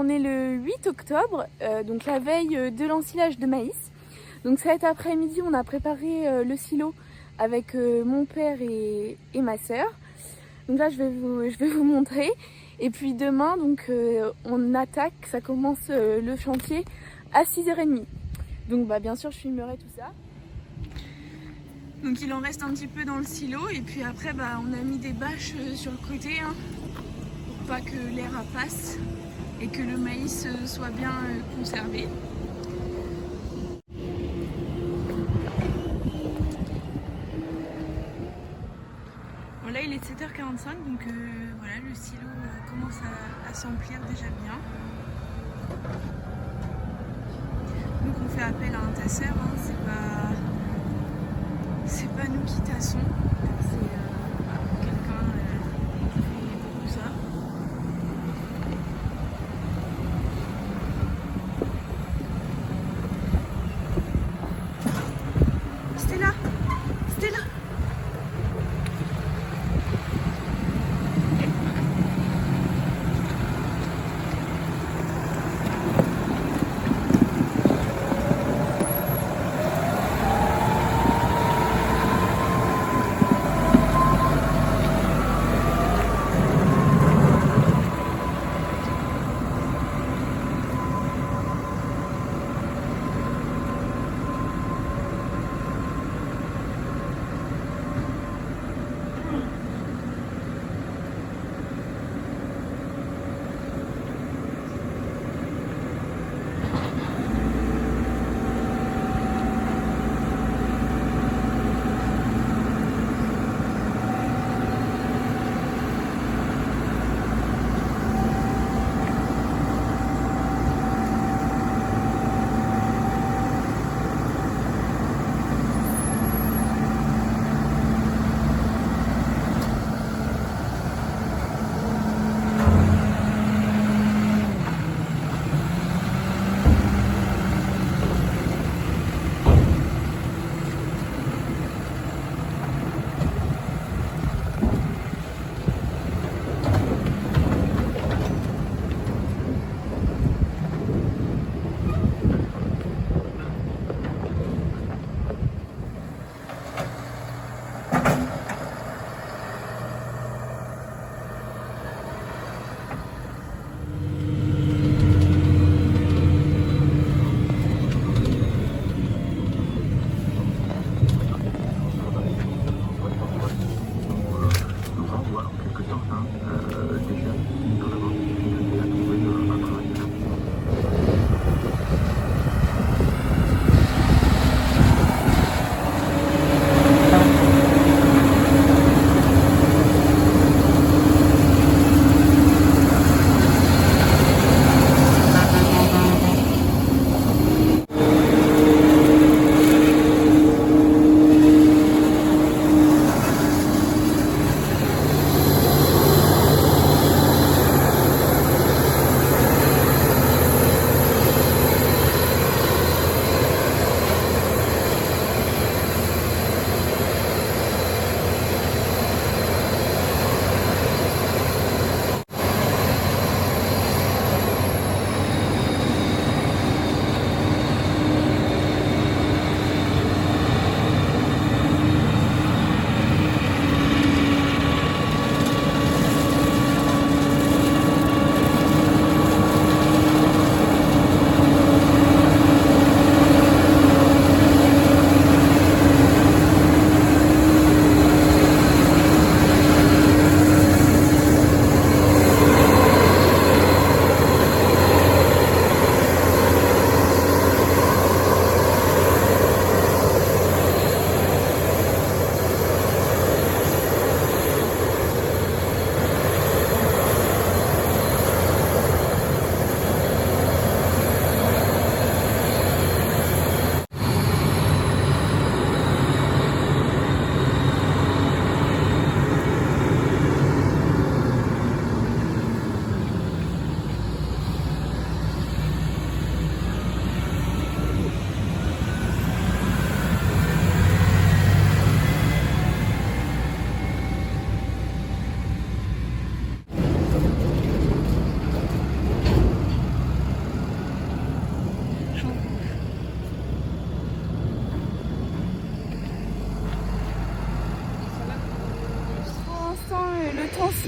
on est le 8 octobre, donc la veille de l'ensilage de maïs. Donc cet après-midi, on a préparé le silo avec mon père et ma sœur. Donc là, je vais vous montrer. Et puis demain, donc, on attaque, ça commence le chantier à 6h30. Donc bah, bien sûr, je filmerai tout ça. Donc il en reste un petit peu dans le silo. Et puis après, bah, on a mis des bâches sur le côté, hein, pour pas que l'air passe et que le maïs soit bien conservé. Bon, là il est 7h45, donc voilà, le silo commence à s'emplir déjà bien. Donc on fait appel à un tasseur, hein, c'est pas nous qui tassons, c'est quelqu'un qui fait beaucoup ça. Stella, Stella.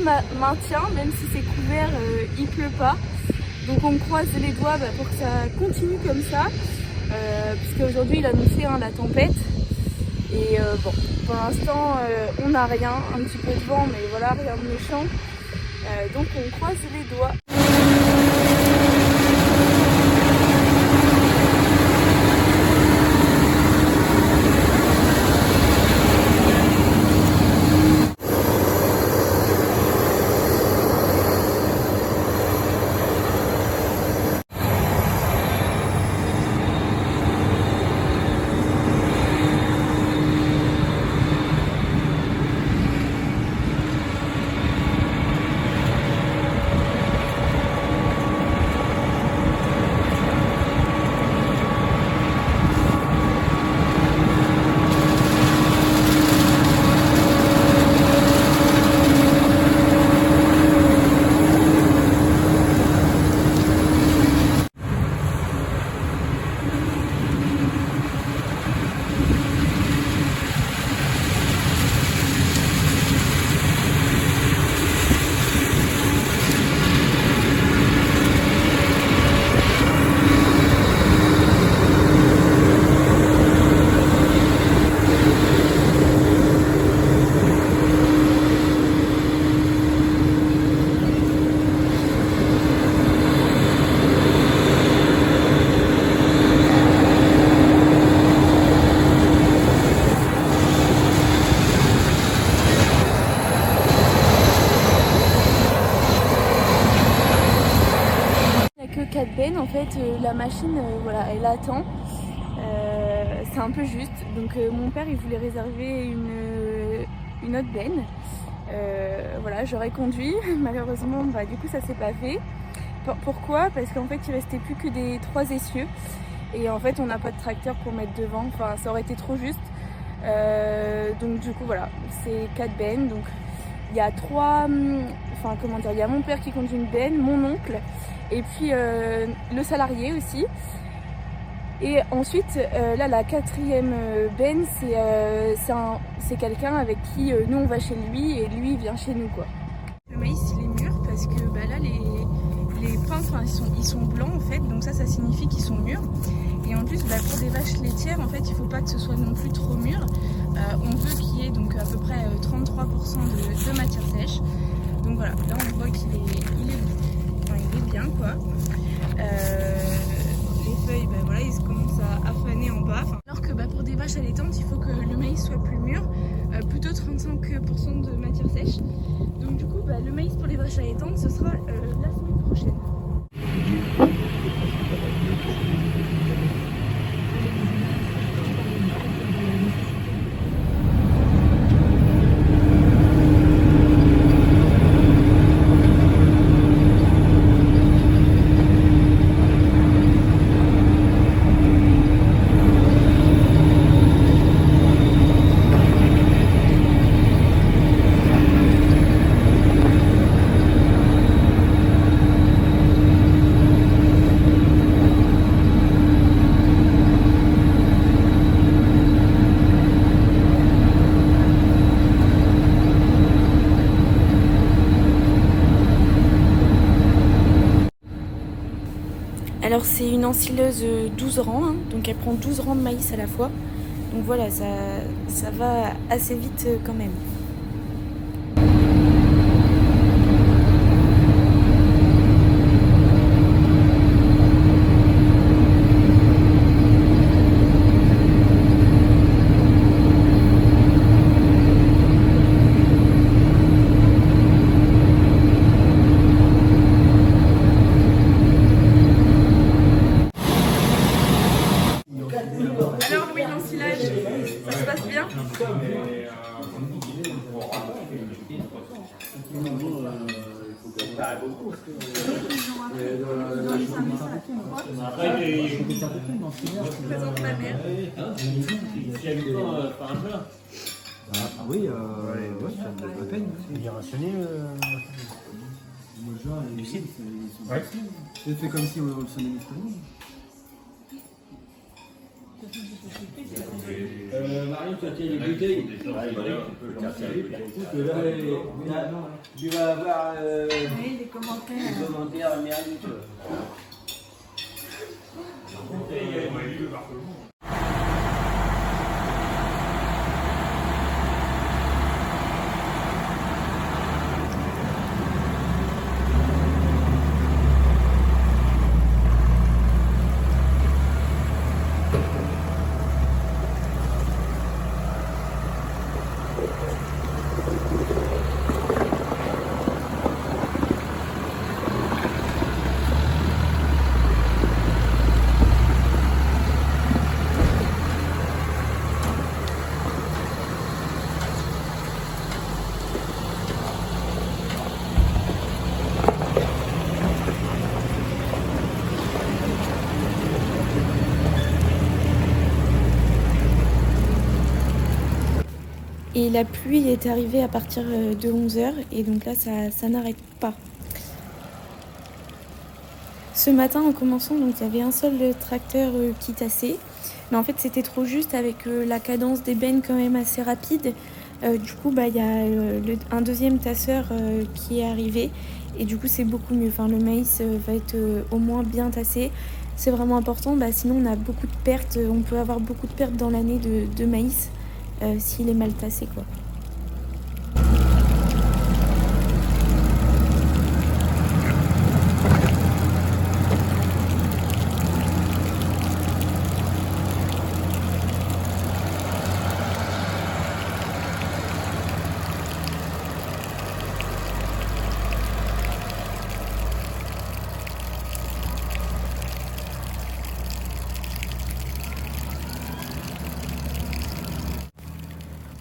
maintient, même si c'est couvert, il pleut pas. Donc on croise les doigts pour que ça continue comme ça, puisqu'aujourd'hui il annonçait la tempête. Et bon, pour l'instant on n'a rien, un petit peu de vent, mais voilà, rien de méchant. Donc on croise les doigts. En fait, la machine, voilà, elle attend. C'est un peu juste. Donc mon père, il voulait réserver une autre benne. Voilà, j'aurais conduit. Malheureusement, du coup, ça s'est pas fait. Pourquoi? Parce qu'en fait, il restait plus que des 3 essieux. Et en fait, on n'a pas de tracteur pour mettre devant. Enfin, ça aurait été trop juste. Donc du coup, voilà, c'est 4 bennes. Donc il y a 3... Enfin, comment dire, il y a mon père qui conduit une benne, mon oncle, et puis le salarié aussi. Et ensuite, là, la 4e benne, c'est quelqu'un avec qui nous on va chez lui et lui il vient chez nous, quoi. Le maïs il est mûr parce que là les pins, ils sont blancs en fait, donc ça signifie qu'ils sont mûrs. Et en plus, pour des vaches laitières, en fait, il faut pas que ce soit non plus trop mûr. On veut qu'il y ait donc à peu près 33% de matière sèche. Donc voilà, là on voit qu'il est bien, quoi. Les feuilles, voilà, ils commencent à faner en bas. Alors que pour des vaches allaitantes, il faut que le maïs soit plus mûr, plutôt 35% de matière sèche. Donc du coup, le maïs pour les vaches allaitantes, ce sera la semaine prochaine. Alors c'est une ensileuse 12 rangs, donc elle prend 12 rangs de maïs à la fois. Donc voilà, ça va assez vite quand même. Alors oui, l'ensilage, ça se passe bien? Je présente ma mère. Ah oui, ouais, ça me donne la peine. Il est rationné Du cidre. Ouais. C'est fait comme si on le sonnait justement. Marie, tu as les bouteilles. Tu vas avoir les commentaires mérites. Et la pluie est arrivée à partir de 11h et donc là ça n'arrête pas. Ce matin en commençant, donc il y avait un seul tracteur qui tassait, mais en fait c'était trop juste avec la cadence d'ébène quand même assez rapide. Du coup il y a un deuxième tasseur qui est arrivé et du coup c'est beaucoup mieux. Enfin, le maïs va être au moins bien tassé. C'est vraiment important, sinon on a beaucoup de pertes, on peut avoir beaucoup de pertes dans l'année de maïs. S'il est mal tassé quoi.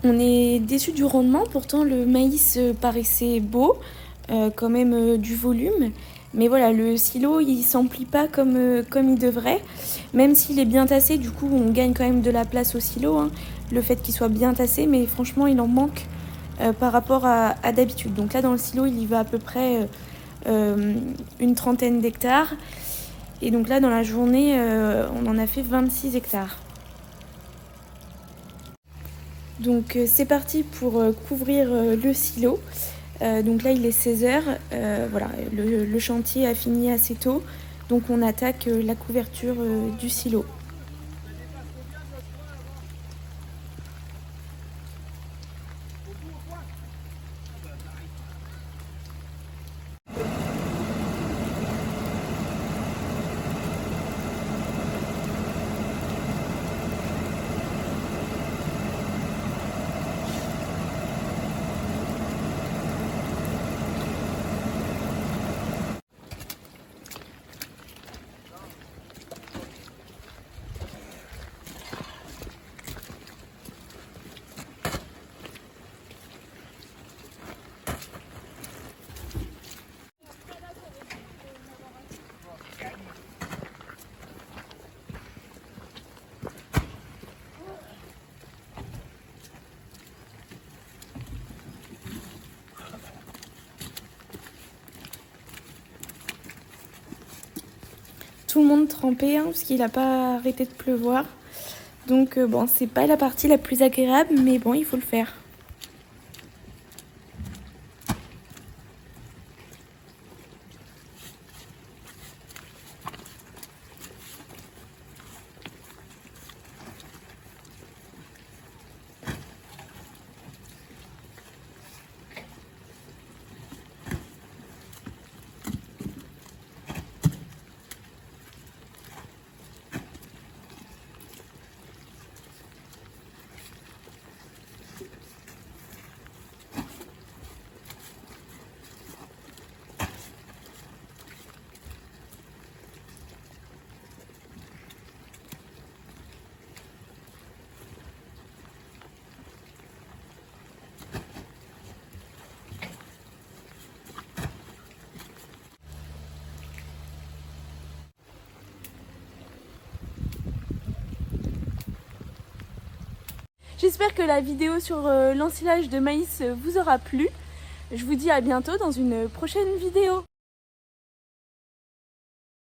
On est déçu du rendement, pourtant le maïs paraissait beau, quand même du volume. Mais voilà, le silo il s'emplit pas comme il devrait. Même s'il est bien tassé, du coup on gagne quand même de la place au silo, hein, le fait qu'il soit bien tassé, mais franchement il en manque par rapport à d'habitude. Donc là dans le silo il y va à peu près une trentaine d'hectares. Et donc là dans la journée on en a fait 26 hectares. Donc c'est parti pour couvrir le silo. Donc là il est 16h, voilà, le chantier a fini assez tôt, donc on attaque la couverture du silo. Tout le monde trempé, hein, parce qu'il n'a pas arrêté de pleuvoir. Donc bon, c'est pas la partie la plus agréable, mais bon, il faut le faire. J'espère que la vidéo sur l'ensilage de maïs vous aura plu. Je vous dis à bientôt dans une prochaine vidéo.